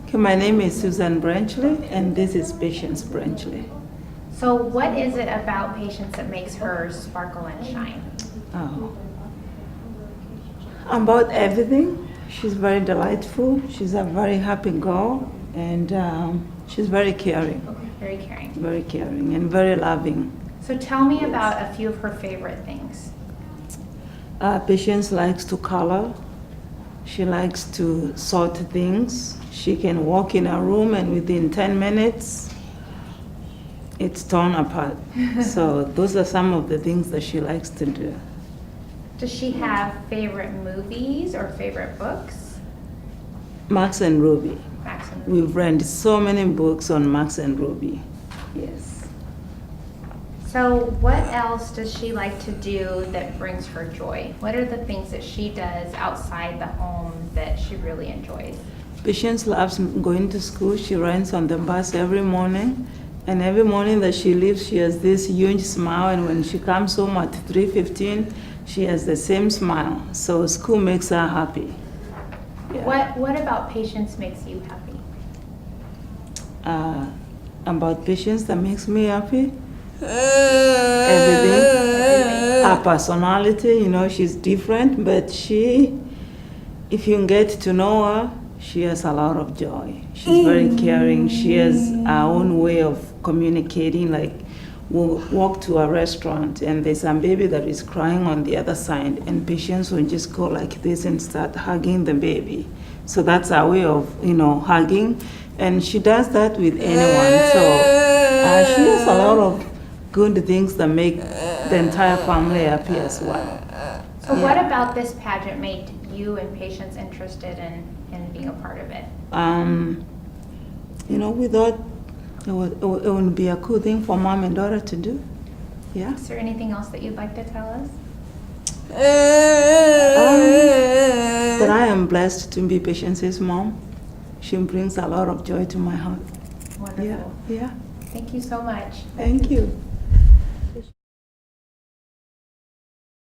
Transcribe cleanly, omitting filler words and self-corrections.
Okay, my name is Susan Branchley, and this is Patience Branchley. So what is it about Patience that makes her sparkle and shine? Oh. About everything. She's very delightful. She's a very happy girl, and she's very caring. Very caring. Very caring and very loving. So tell me about a few of her favorite things. Patience likes to color. She likes to sort things. She can walk in a room and within 10 minutes, it's torn apart. So those are some of the things that she likes to do. Does she have favorite movies or favorite books? Max and Ruby. Max and Ruby. We've read so many books on Max and Ruby. Yes. So what else does she like to do that brings her joy? What are the things that she does outside the home that she really enjoys? Patience loves going to school. She rides on the bus every morning. And every morning that she leaves, she has this huge smile. And when she comes home at 3:15, she has the same smile. So school makes her happy. Yeah. What about Patience makes you happy? About Patience that makes me happy? Everything. Her personality, you know, she's different, but if you get to know her, she has a lot of joy. She's very caring. She has her own way of communicating. Like, we'll walk to a restaurant and there's a baby that is crying on the other side, and Patience will just go like this and start hugging the baby. So that's our way of, hugging. And she does that with anyone. So she has a lot of good things that make the entire family happy as well. So what about this pageant made you and Patience interested in being a part of it? We thought it would be a cool thing for mom and daughter to do. Yeah. Is there anything else that you'd like to tell us? That I am blessed to be Patience's mom. She brings a lot of joy to my heart. Wonderful. Yeah. Thank you so much. Thank you.